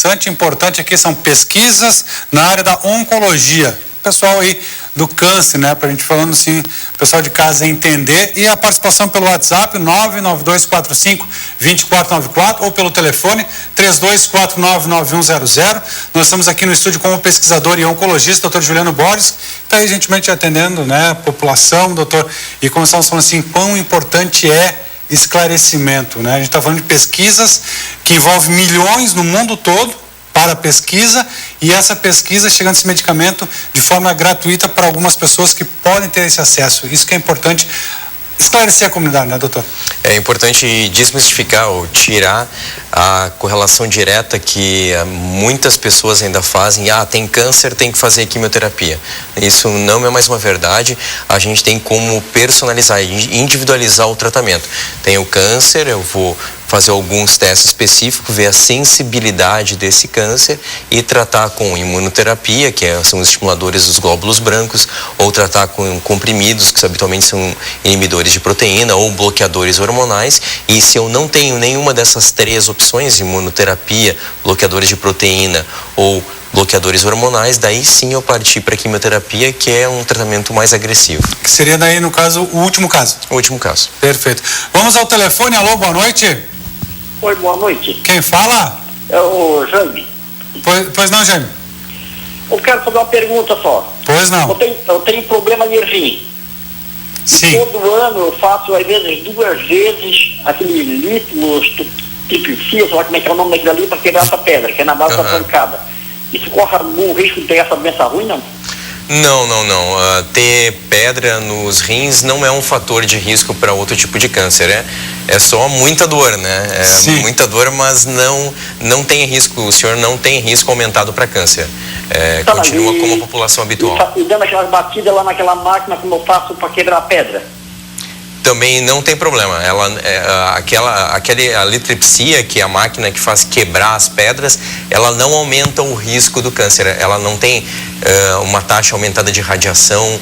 interessante, importante aqui são pesquisas na área da oncologia. Pessoal aí do câncer, né? Pra gente falando assim, pessoal de casa entender. E a participação pelo WhatsApp, 99245-2494 ou pelo telefone 3249-9100. Nós estamos aqui no estúdio com o pesquisador e oncologista, doutor Juliano Borges, que está aí gentilmente atendendo, né, a população, doutor. E como estamos falando assim, quão importante é esclarecimento, né? A gente está falando de pesquisas que envolvem milhões no mundo todo para a pesquisa, e essa pesquisa chegando esse medicamento de forma gratuita para algumas pessoas que podem ter esse acesso. Isso que é importante esclarecer a comunidade, né, doutor? É importante desmistificar ou tirar a correlação direta que muitas pessoas ainda fazem. Tem câncer, tem que fazer quimioterapia. Isso não é mais uma verdade. A gente tem como personalizar e individualizar o tratamento. Tem o câncer, eu vou fazer alguns testes específicos, ver a sensibilidade desse câncer e tratar com imunoterapia, que são os estimuladores dos glóbulos brancos, ou tratar com comprimidos, que habitualmente são inibidores de proteína ou bloqueadores hormonais. E se eu não tenho nenhuma dessas três opções, imunoterapia, bloqueadores de proteína ou bloqueadores hormonais, daí sim eu parti para a quimioterapia, que é um tratamento mais agressivo. Que seria daí, no caso, o último caso? O último caso. Perfeito. Vamos ao telefone. Alô, boa noite. Oi, boa noite. Quem fala? É o Jaime. Pois não, Jaime. Eu quero fazer uma pergunta só. Pois não. Eu tenho problema de rim. Sim. Todo ano eu faço, às vezes, 2 vezes aquele litmo, triplicia, sei lá como é que é o nome daquilo ali, para quebrar essa pedra, que é na base da pancada. Isso corre algum risco de ter essa doença ruim, não? Não. Ter pedra nos rins não é um fator de risco para outro tipo de câncer. É só muita dor, né? Muita dor, mas não tem risco. O senhor não tem risco aumentado para câncer. Continua como a população habitual. E dando aquelas batidas lá naquela máquina, como eu faço para quebrar a pedra? Também não tem problema. A litripsia, que é a máquina que faz quebrar as pedras, ela não aumenta o risco do câncer. Ela não tem uma taxa aumentada de radiação.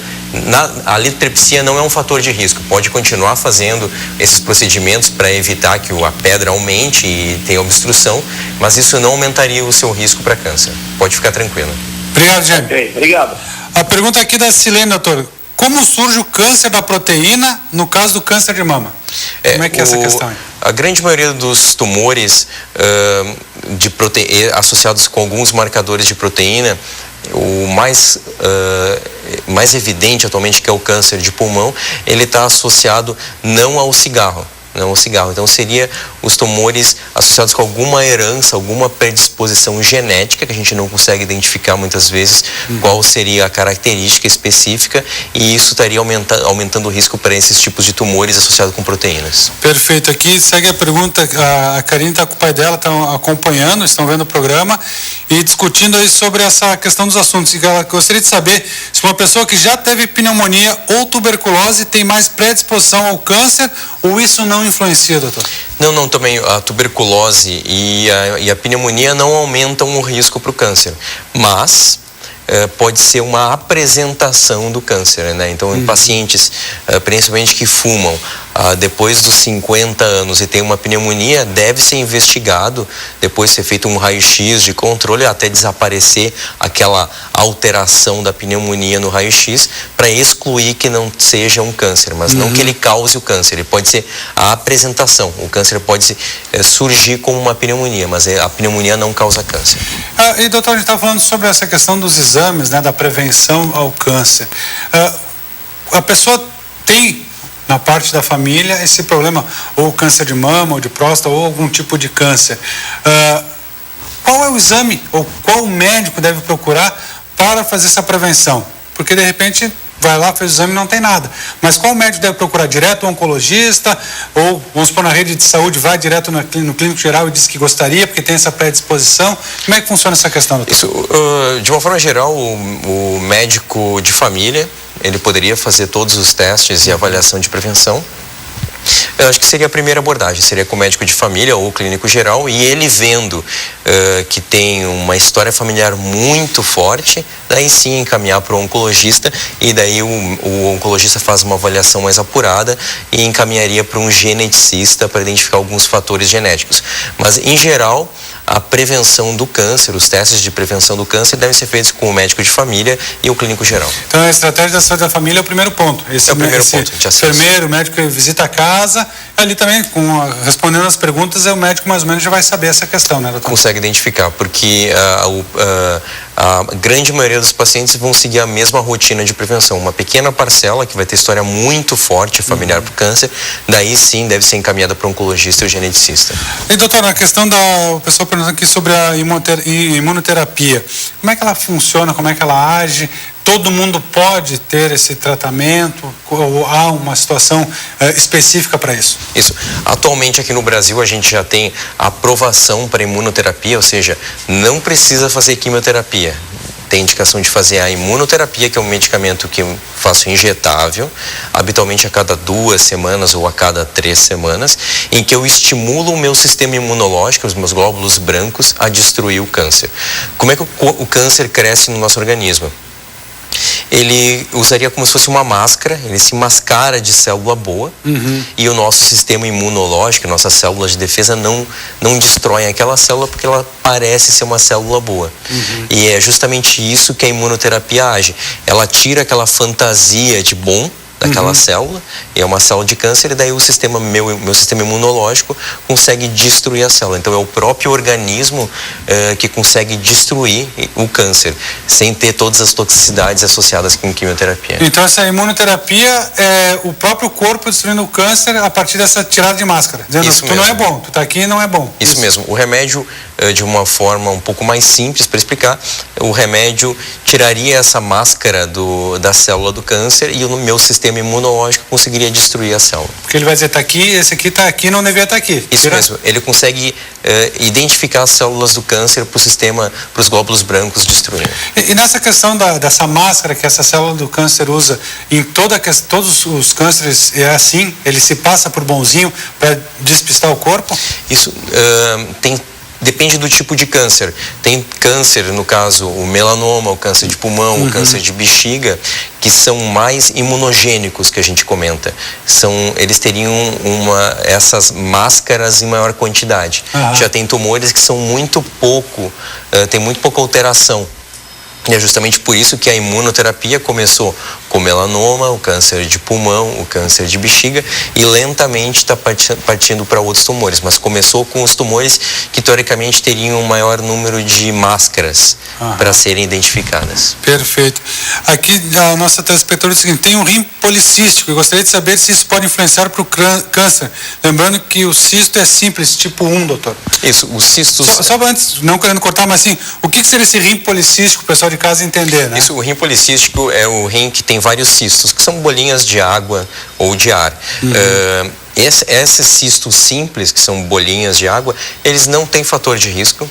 A litripsia não é um fator de risco. Pode continuar fazendo esses procedimentos para evitar que a pedra aumente e tenha obstrução, mas isso não aumentaria o seu risco para câncer. Pode ficar tranquilo. Obrigado, Jaime. Ok, obrigado. A pergunta aqui da Silene, doutor. Como surge o câncer da proteína no caso do câncer de mama? Como é que é essa questão aí? A grande maioria dos tumores associados com alguns marcadores de proteína, o mais evidente atualmente, que é o câncer de pulmão, ele está associado não ao cigarro. Então seria os tumores associados com alguma herança, alguma predisposição genética, que a gente não consegue identificar muitas vezes qual seria a característica específica, e isso estaria aumentando o risco para esses tipos de tumores associados com proteínas. Perfeito. Aqui segue a pergunta, a Karine está com o pai dela, estão acompanhando, estão vendo o programa e discutindo aí sobre essa questão dos assuntos. E ela gostaria de saber se uma pessoa que já teve pneumonia ou tuberculose tem mais predisposição ao câncer, ou isso não influencia, doutor? Não, também a tuberculose e a pneumonia não aumentam o risco para o câncer, mas pode ser uma apresentação do câncer, né? Então, em pacientes, principalmente que fumam, depois dos 50 anos e tem uma pneumonia, deve ser investigado, depois ser feito um raio-x de controle até desaparecer aquela alteração da pneumonia no raio-x, para excluir que não seja um câncer, mas não que ele cause o câncer. Ele pode ser a apresentação. O câncer pode surgir como uma pneumonia, mas a pneumonia não causa câncer. E doutor, a gente está falando sobre essa questão dos exames, né, da prevenção ao câncer. A pessoa tem na parte da família esse problema, ou câncer de mama, ou de próstata, ou algum tipo de câncer. Qual é o exame, ou qual médico deve procurar para fazer essa prevenção? Porque, de repente, vai lá, fez o exame e não tem nada. Mas qual médico deve procurar? Direto o oncologista? Ou, vamos supor, na rede de saúde, vai direto no clínico geral e diz que gostaria, porque tem essa predisposição? Como é que funciona essa questão, doutor? Isso, de uma forma geral, o médico de família, ele poderia fazer todos os testes e avaliação de prevenção. Eu acho que seria a primeira abordagem, seria com o médico de família ou clínico geral, e ele vendo que tem uma história familiar muito forte, daí sim encaminhar para o oncologista, e daí o oncologista faz uma avaliação mais apurada e encaminharia para um geneticista para identificar alguns fatores genéticos. Mas, em geral, a prevenção do câncer, os testes de prevenção do câncer devem ser feitos com o médico de família e o clínico geral. Então a estratégia da saúde da família é o primeiro ponto. É o primeiro ponto. Enfermeiro, o médico que visita a casa, ali também, respondendo as perguntas, o médico mais ou menos já vai saber essa questão, né, doutor? Consegue identificar, porque a grande maioria dos pacientes vão seguir a mesma rotina de prevenção. Uma pequena parcela que vai ter história muito forte familiar para o câncer, daí sim deve ser encaminhada para um oncologista ou geneticista. E doutor, na questão o pessoal perguntando aqui sobre a imunoterapia, como é que ela funciona, como é que ela age? Todo mundo pode ter esse tratamento ou há uma situação específica para isso? Isso. Atualmente aqui no Brasil a gente já tem aprovação para imunoterapia, ou seja, não precisa fazer quimioterapia. Tem indicação de fazer a imunoterapia, que é um medicamento que eu faço injetável, habitualmente a cada 2 semanas ou a cada 3 semanas, em que eu estimulo o meu sistema imunológico, os meus glóbulos brancos, a destruir o câncer. Como é que o câncer cresce no nosso organismo? Ele usaria como se fosse uma máscara, ele se mascara de célula boa, e o nosso sistema imunológico, nossas células de defesa não destroem aquela célula porque ela parece ser uma célula boa. E é justamente isso que a imunoterapia age. Ela tira aquela fantasia de bom daquela célula, e é uma célula de câncer, e daí o sistema, meu sistema imunológico consegue destruir a célula. Então é o próprio organismo que consegue destruir o câncer, sem ter todas as toxicidades associadas com quimioterapia. Então essa imunoterapia é o próprio corpo destruindo o câncer a partir dessa tirada de máscara, dizendo que tu não é bom, tu tá aqui e não é bom. Isso mesmo. O remédio, de uma forma um pouco mais simples para explicar, o remédio tiraria essa máscara da célula do câncer e o meu sistema imunológico conseguiria destruir a célula. Porque ele vai dizer, tá aqui, esse aqui tá aqui, não devia estar aqui. Isso mesmo. Ele consegue identificar as células do câncer para o sistema, para os glóbulos brancos destruindo. E nessa questão dessa máscara que essa célula do câncer usa, em todos os cânceres é assim? Ele se passa por bonzinho para despistar o corpo? Isso depende do tipo de câncer. Tem câncer, no caso, o melanoma, o câncer de pulmão, o câncer de bexiga, que são mais imunogênicos, que a gente comenta. Eles teriam essas máscaras em maior quantidade. Já tem tumores que são tem muito pouca alteração. E é justamente por isso que a imunoterapia começou com melanoma, o câncer de pulmão, o câncer de bexiga, e lentamente está partindo para outros tumores. Mas começou com os tumores que teoricamente teriam um maior número de máscaras para serem identificadas. Perfeito. Aqui a nossa telespectadora diz o seguinte: tem um rim policístico e gostaria de saber se isso pode influenciar para o câncer. Lembrando que o cisto é simples, tipo 1, doutor. Isso, os cistos... Só antes, não querendo cortar, mas assim, o que seria esse rim policístico, pessoal de casa entender, né? Isso, o rim policístico é o rim que tem vários cistos, que são bolinhas de água ou de ar. Esses cistos simples, que são bolinhas de água, eles não têm fator de risco,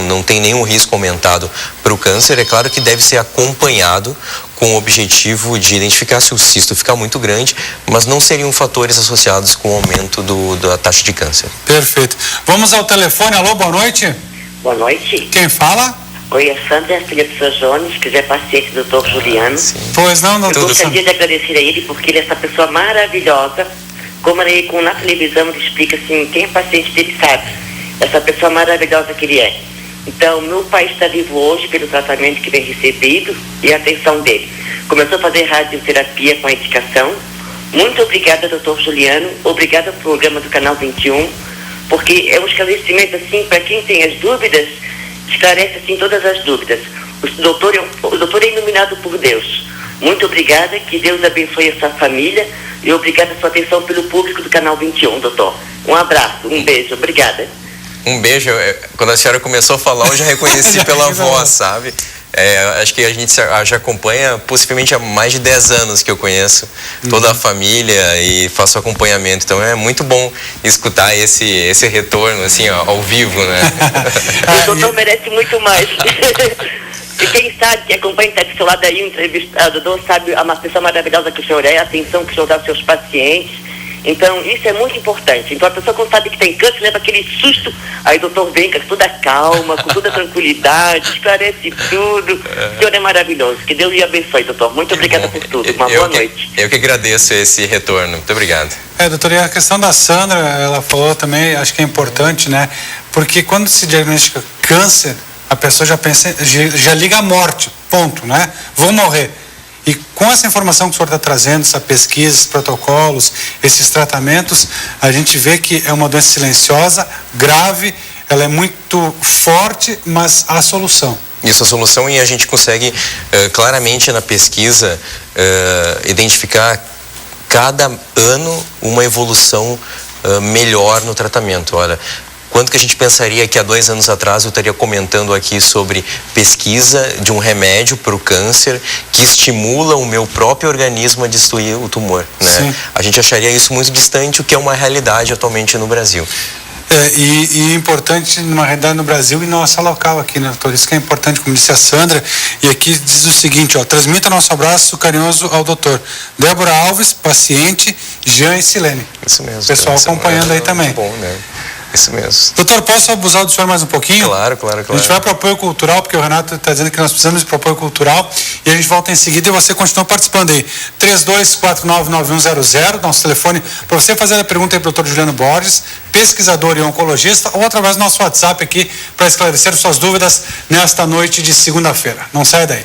não tem nenhum risco aumentado para o câncer. É claro que deve ser acompanhado com o objetivo de identificar se o cisto ficar muito grande, mas não seriam fatores associados com o aumento da taxa de câncer. Perfeito. Vamos ao telefone. Alô, boa noite. Boa noite. Quem fala? Oi, a Sandra, filha do Sr. Jones, quiser paciente do Dr. Juliano. Sim. Pois não, doutor. Eu gostaria de agradecer a ele porque ele é essa pessoa maravilhosa. Como ele, na televisão, ele explica assim, quem é paciente dele sabe. Essa pessoa maravilhosa que ele é. Então, meu pai está vivo hoje pelo tratamento que vem recebido e a atenção dele. Começou a fazer radioterapia com a indicação. Muito obrigada, Dr. Juliano. Obrigada ao programa do Canal 21, porque é um esclarecimento assim, para quem tem as dúvidas, esclarece assim todas as dúvidas. O doutor é iluminado por Deus. Muito obrigada, que Deus abençoe a sua família e obrigada a sua atenção pelo público do Canal 21, doutor. Um abraço, um beijo, obrigada. Um beijo. Quando a senhora começou a falar, eu já reconheci pela voz, sabe? Acho que a gente já acompanha possivelmente há mais de 10 anos que eu conheço toda a família e faço acompanhamento. Então é muito bom escutar esse retorno assim, ao vivo, né? O doutor merece muito mais. E quem sabe, que acompanha, está do seu lado aí, o entrevistado, sabe, uma pessoa maravilhosa que o senhor é, a atenção que o senhor dá aos seus pacientes. Então, isso é muito importante. Então, a pessoa quando sabe que tem câncer, leva aquele susto, aí o doutor vem com toda a calma, com toda a tranquilidade, esclarece tudo. O senhor é maravilhoso. Que Deus lhe abençoe, doutor. Muito obrigada por tudo. Uma boa noite. Eu que agradeço esse retorno. Muito obrigado. Doutor, e a questão da Sandra, ela falou também, acho que é importante, né? Porque quando se diagnostica câncer, a pessoa já pensa, já liga a morte, ponto, né? Vou morrer. E com essa informação que o senhor está trazendo, essa pesquisa, esses protocolos, esses tratamentos, a gente vê que é uma doença silenciosa, grave, ela é muito forte, mas há solução. Isso, a solução, e a gente consegue claramente na pesquisa identificar cada ano uma evolução melhor no tratamento. Olha, quanto que a gente pensaria que há 2 anos atrás eu estaria comentando aqui sobre pesquisa de um remédio para o câncer que estimula o meu próprio organismo a destruir o tumor, né? Sim. A gente acharia isso muito distante, o que é uma realidade atualmente no Brasil. E importante numa realidade no Brasil e nossa local aqui, né, doutor? Isso que é importante, como disse a Sandra, e aqui diz o seguinte, transmita nosso abraço carinhoso ao doutor Débora Alves, paciente, Jean e Silene. Isso mesmo. Pessoal acompanhando aí também. Bom, né? Isso mesmo. Doutor, posso abusar do senhor mais um pouquinho? Claro. A gente vai para o apoio cultural, porque o Renato está dizendo que nós precisamos de apoio cultural, e a gente volta em seguida e você continua participando aí. 32499100, nosso telefone, para você fazer a pergunta aí para o doutor Juliano Borges, pesquisador e oncologista, ou através do nosso WhatsApp aqui, para esclarecer suas dúvidas nesta noite de segunda-feira. Não saia daí.